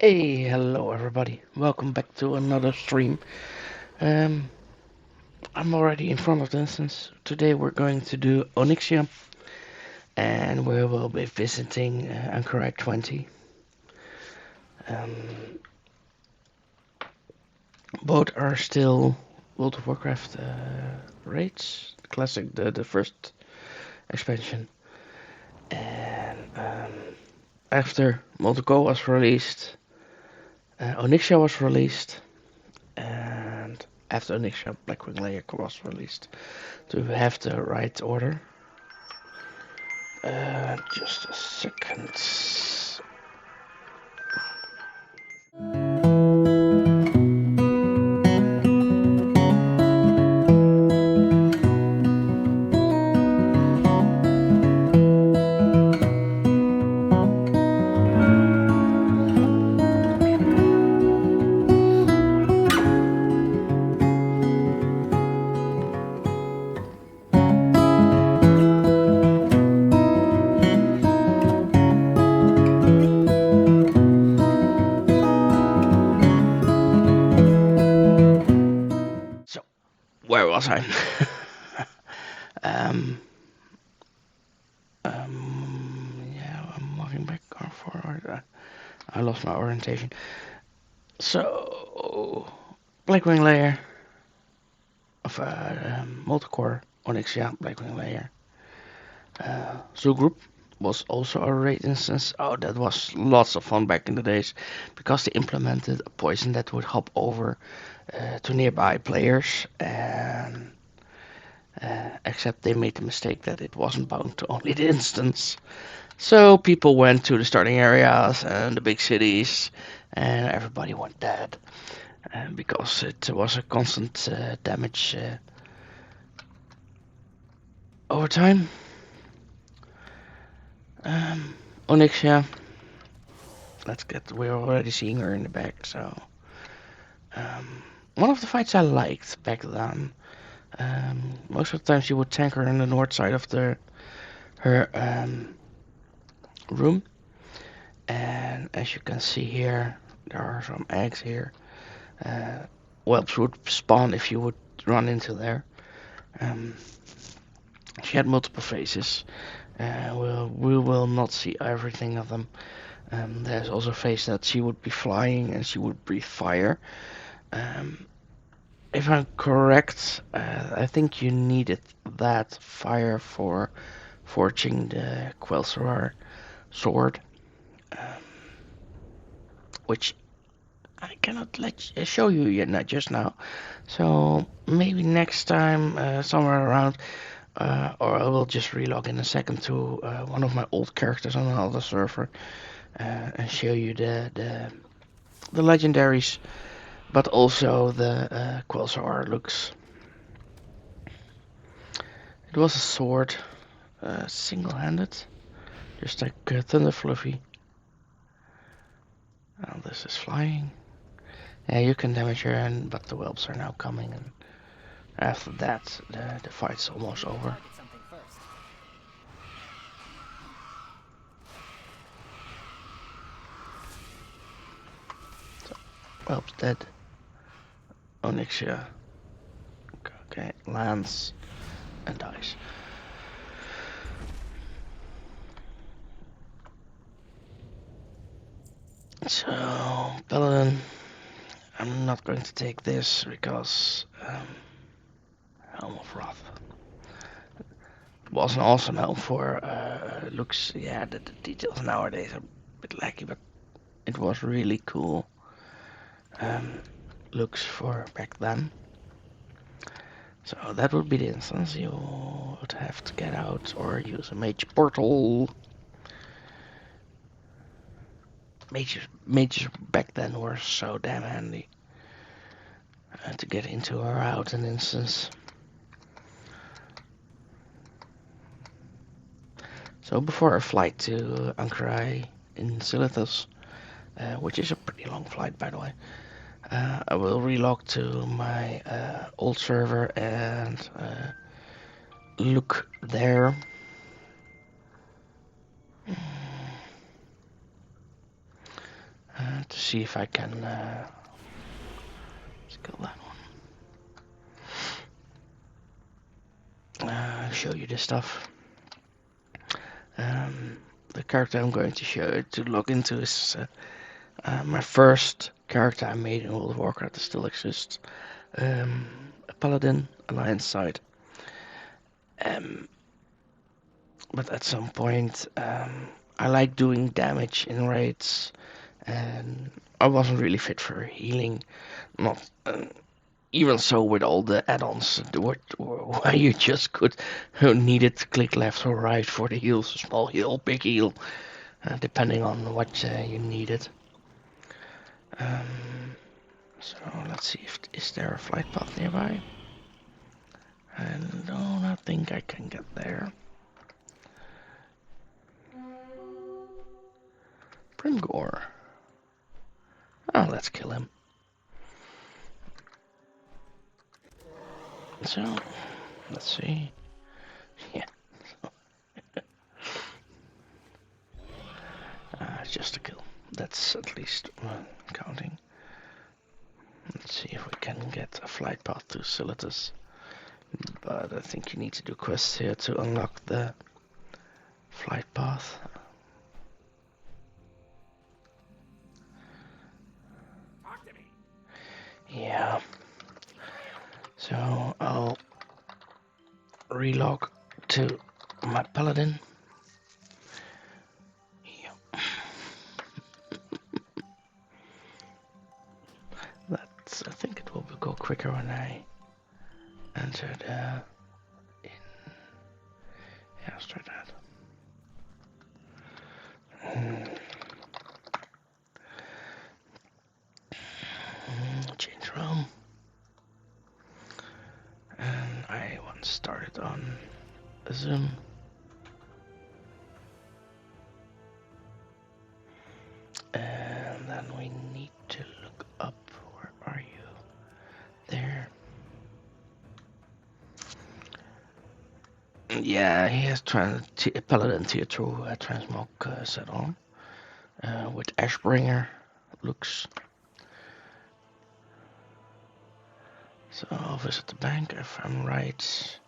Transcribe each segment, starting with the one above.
Hey, hello everybody. Welcome back to another stream. Um, I'm already in front of the instance. Today we're going to do Onyxia and we will be visiting AQ20. Um, both are still World of Warcraft raids. Classic, the first expansion. And after Multico was released, Onyxia was released. And after Onyxia, Blackwing Lair was released. Do we have the right order? Just a second. So, where was I? um, yeah, I'm walking back or forward. I lost my orientation. So, Blackwing Layer of Multicore Onyxia Blackwing Layer. Zoo Group was also a raid instance. Oh, that was lots of fun back in the days because they implemented a poison that would hop over to nearby players, and except they made the mistake that it wasn't bound to only the instance. So people went to the starting areas and the big cities, and everybody went dead because it was a constant damage over time. Onyxia, we're already seeing her in the back, so one of the fights I liked back then. Most of the time she would tank her on the north side of her room, and as you can see here, there are some eggs here. Whelps would spawn if you would run into there. Um, she had multiple phases. We will not see everything of them. There's also a phase that she would be flying and she would breathe fire. Um, if I'm correct, I think you needed that fire for forging the Quelsorar sword, um, which I cannot show you yet, not just now. So maybe next time, somewhere around, or I will just relog in a second to one of my old characters on another server and show you the legendaries, but also the Quelsorar looks. It was a sword, single-handed, just like Thunder Fluffy. Now this is flying. Yeah, you can damage her, but the whelps are now coming, and after that, the fight's almost over. So, whelps dead. Onyxia, okay, lands and dies. So, Paladin, I'm not going to take this because Helm of Wrath was an awesome helm for looks. Yeah, the details nowadays are a bit laggy, but it was really cool looks for back then. So that would be the instance. You would have to get out or use a mage portal. Mages back then were so damn handy to get into or out an instance. So before a flight to Ankara in Silithus, which is a pretty long flight by the way, I will relog to my old server and look there. to see if I can kill that one. Show you this stuff. The character I'm going to log into is my first character I made in World of Warcraft that still exists. A paladin, alliance side. But at some point, I like doing damage in raids, and I wasn't really fit for healing. Not even so with all the add-ons, where you just needed to click left or right for the heals, small heal, big heal, depending on what you needed. So let's see if is there a flight path nearby. I don't think I can get there. Primgore. Oh, let's kill him. So, let's see. Yeah. Just a kill. That's at least counting. Let's see if we can get a flight path to Silitus. But I think you need to do quests here to unlock the flight path. Yeah. So I'll relog to my paladin. Yeah. I think it will go quicker when I enter the in. Yeah, let's try that. Change realm. And I once started on Zoom. And then we need to look up. Where are you? There. Yeah, he has Paladin tier 2 transmog set on. With Ashbringer looks. So I'll visit the bank if I'm right.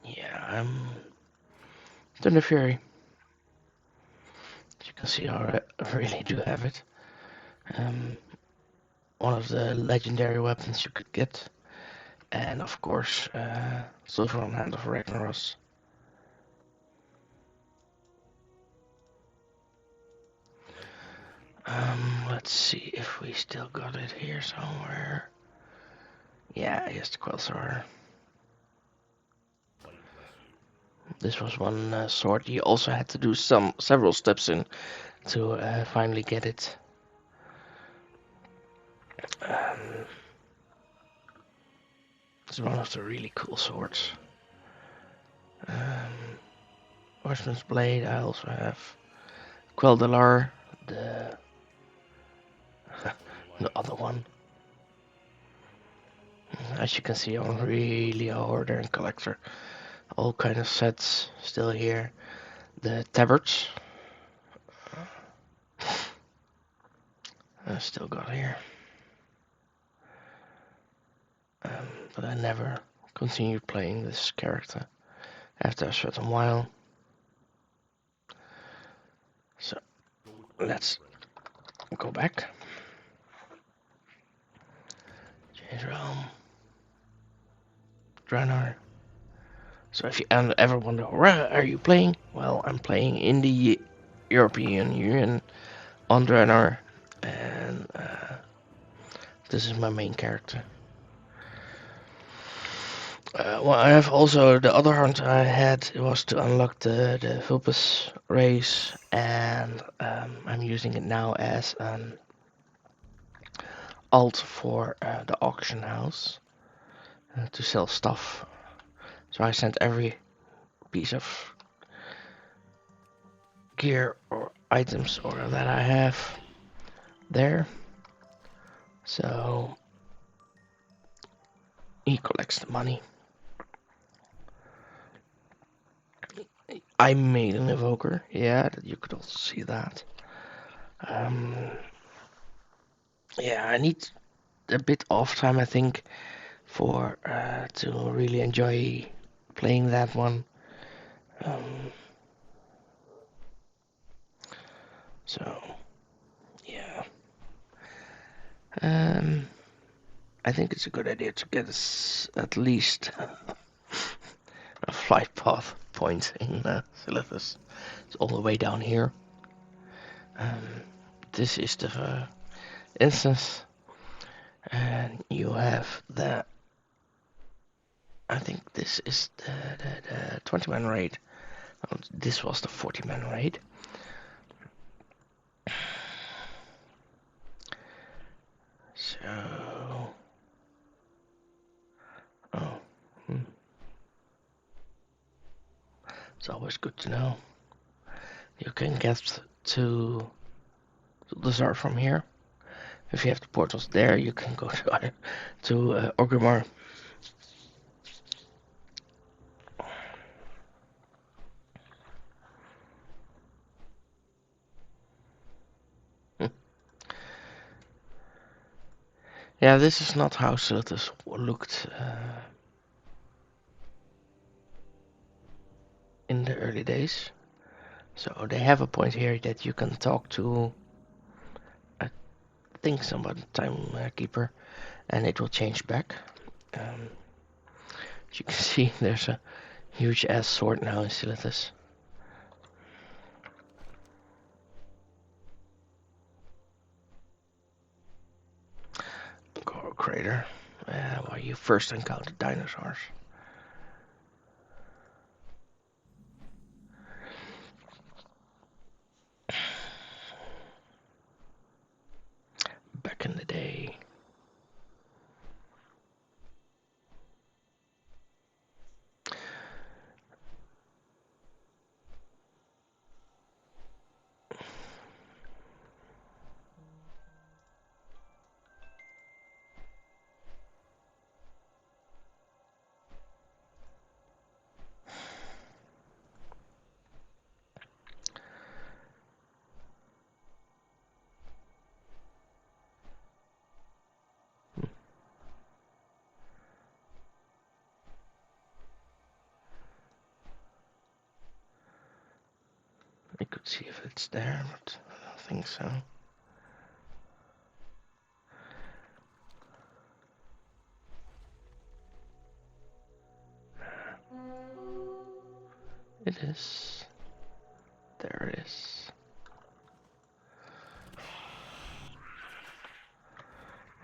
Yeah, I'm Thunder Fury. As you can see, I really do have it. One of the legendary weapons you could get. And of course, Silver on Hand of Ragnaros. Let's see if we still got it here somewhere. Yeah, here's the Quelsar. This was one sword you also had to do several steps in to finally get it. It's one of the really cool swords. Horseman's Blade, I also have Quel'Dalar, the other one. As you can see, I'm really a hoarder and collector. All kind of sets still here. The tabards, I still got here. But I never continued playing this character after a certain while. So let's go back. Change realm. Draenor. So if you ever wonder where are you playing, well, I'm playing in the European Union on Draenor, and this is my main character. Well, I have also the other hunt I had was to unlock the Vulpes race, and I'm using it now as an alt for the auction house to sell stuff. So I sent every piece of gear or items or that I have there. So he collects the money. I made an evoker. Yeah, you could also see that. Um, yeah, I need a bit off time, I think, for to really enjoy playing that one. Um, so yeah, um, I think it's a good idea to get us at least a flight path point in Silithus. It's all the way down here. Um, this is the instance, and you have the. I think this is the 20-man raid. Oh, this was the 40-man raid. So, oh, it's always good to know. You can get to the Zar from here. If you have the portals there, you can go to Orgrimmar. Yeah, this is not how Silithus looked in the early days. So they have a point here that you can talk to, I think, someone, timekeeper, and it will change back. As you can see, there's a huge ass sword now in Silithus. Coral Crater, where you first encountered dinosaurs. Back in the day. I could see if it's there, but I don't think so. It is. There it is.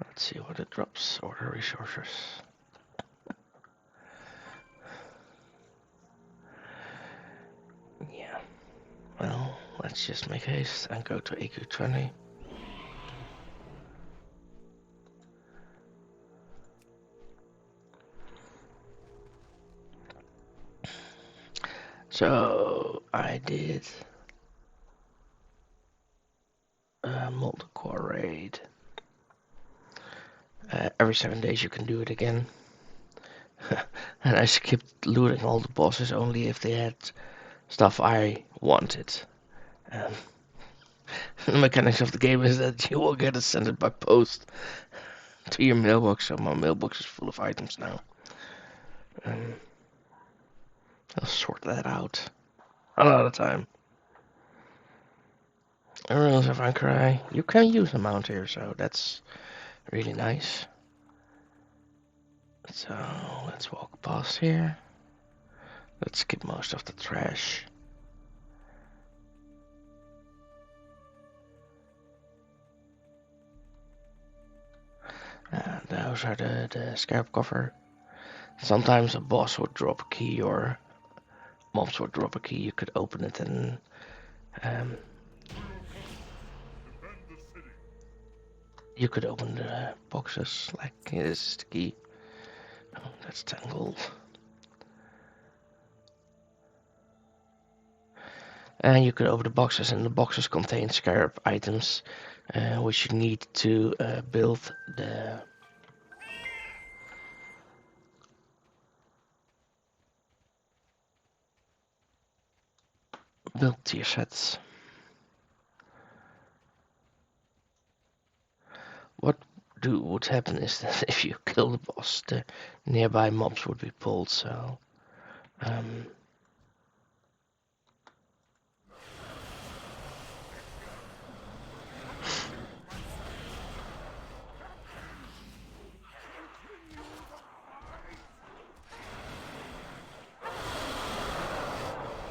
Let's see what it drops. Order resources. Yeah. Well, let's just make haste and go to AQ20. So I did a multi-core raid. Every 7 days you can do it again. And I skipped looting all the bosses only if they had stuff I wanted. Um, the mechanics of the game is that you will get it sent by post to your mailbox, so my mailbox is full of items now. I'll sort that out another time. Rules of Ankara. You can use a mount here, so that's really nice. So let's walk past here. Let's skip most of the trash. And those are the scarab cover. Sometimes a boss would drop a key or mobs would drop a key. You could open it and you could open the boxes like this is the key. Oh, that's 10 gold. And you could open the boxes, and the boxes contain scarab items, which you need to build the build tier sets. What would happen is that if you kill the boss, the nearby mobs would be pulled. So, um,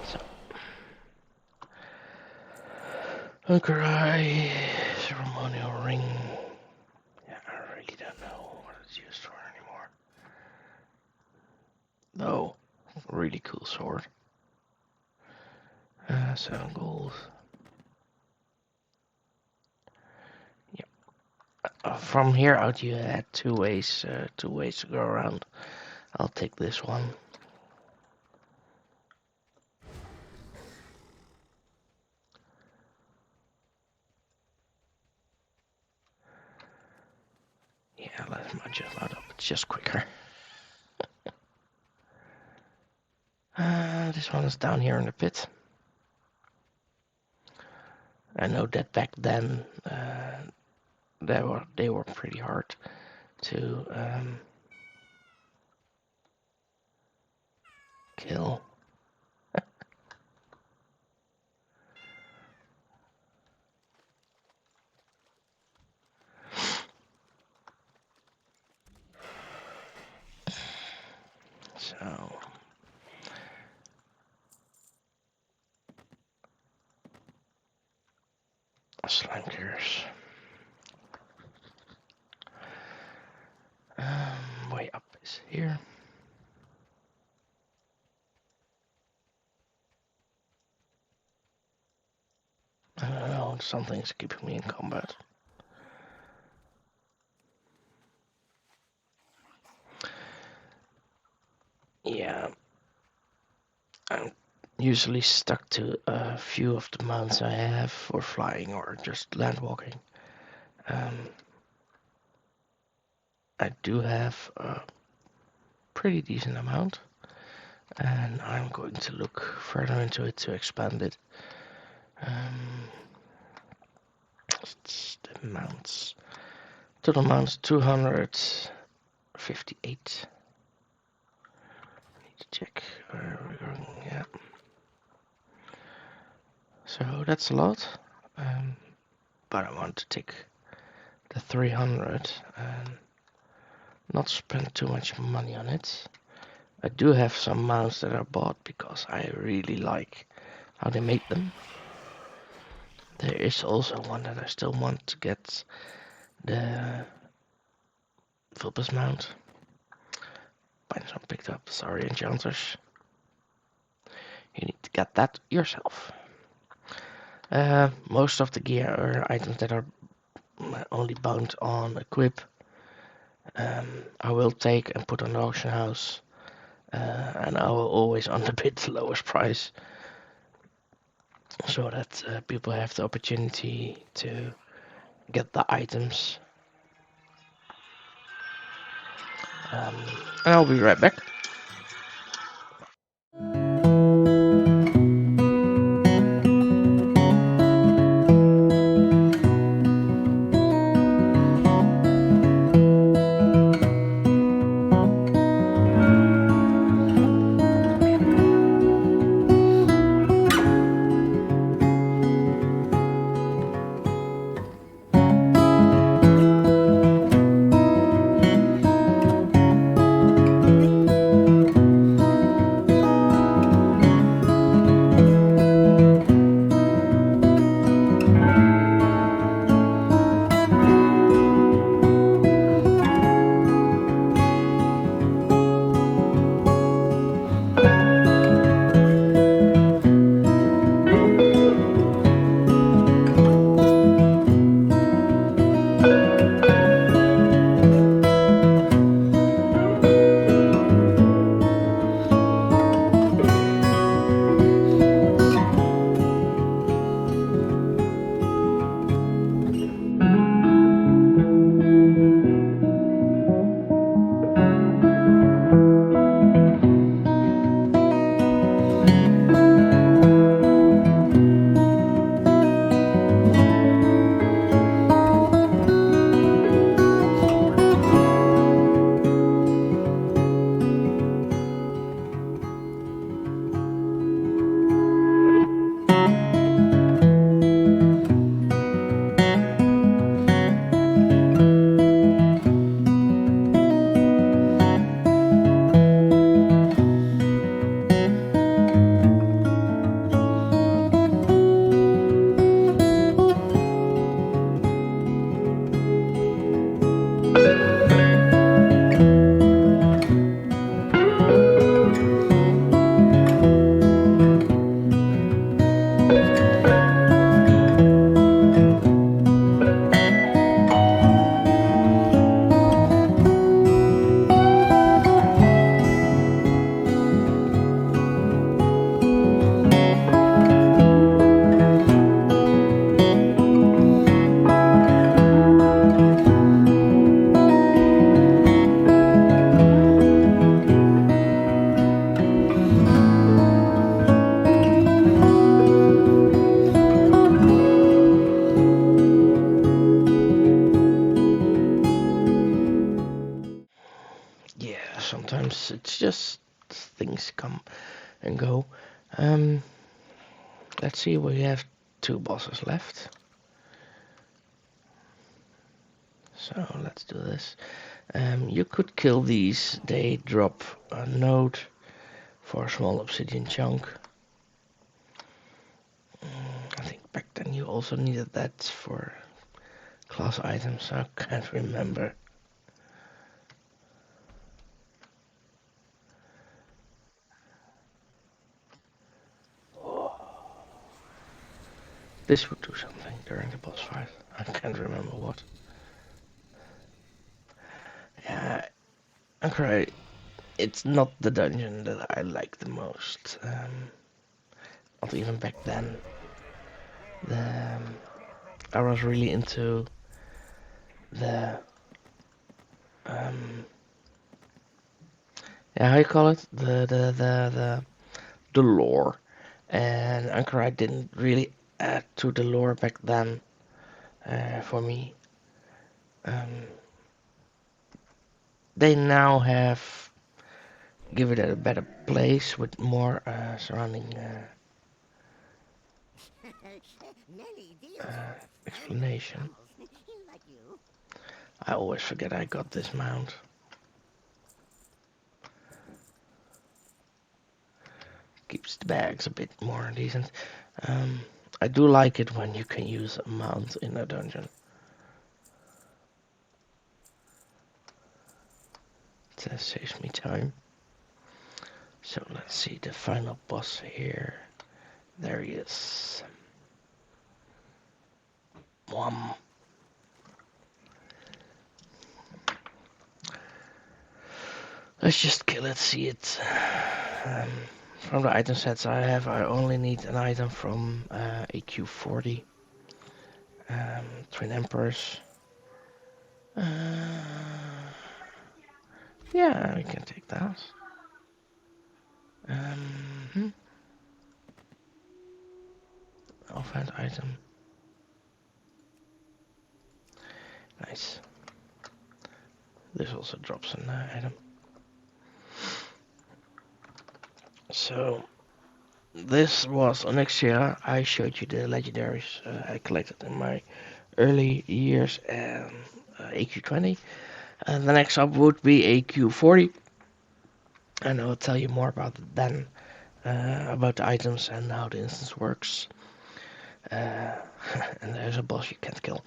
so a cry, ceremonial ring. Yeah, I really don't know what it's used for anymore. No, really cool sword. 7 gold. Yep. From here out, you had two ways to go around. I'll take this one. Yeah, let my jump out up. It's just quicker. This one is down here in the pit. I know that back then they were pretty hard to kill. So slime clears. Way up is here. I don't know, something's keeping me in combat. Yeah, I'm usually stuck to a few of the mounts I have for flying or just land walking. I do have a pretty decent amount, and I'm going to look further into it to expand it. It's the mounts. Total mounts 258. Need to check where we're going. Yeah. So that's a lot. But I want to take the 300 and not spend too much money on it. I do have some mounts that are bought because I really like how they make them. There is also one that I still want to get, the Vulpes mount. Find some picked up, sorry enchanters. You need to get that yourself. Most of the gear or items that are only bound on equip, I will take and put on the auction house. And I will always underbid the lowest price, so that people have the opportunity to get the items. And I'll be right back. items. It's just things come and go. Let's see, we have 2 bosses left. So let's do this. You could kill these. They drop a node for a small obsidian chunk. I think back then you also needed that for class items. I can't remember. This would do something during the boss fight. I can't remember what. Yeah, I'm correct. It's not the dungeon that I like the most. Not even back then. The, I was really into the yeah, how you call it? The lore. And Ankara didn't really add to the lore back then for me. They now have give it a better place with more surrounding explanation. I always forget I got this mount. Keeps the bags a bit more decent. I do like it when you can use a mount in a dungeon. It saves me time. So let's see the final boss here. There he is. Wham. Let's just kill it, see it. From the item sets I have, I only need an item from AQ20. Twin Emperors. Yeah, we can take that. Offhand item. Nice. This also drops an item. So, this was Onyxia. I showed you the legendaries I collected in my early years and AQ20. And the next up would be AQ40. And I'll tell you more about it then. About the items and how the instance works. And there's a boss you can't kill.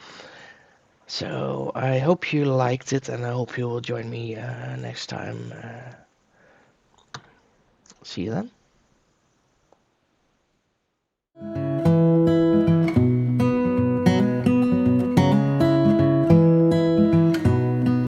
So I hope you liked it, and I hope you will join me next time. See you then.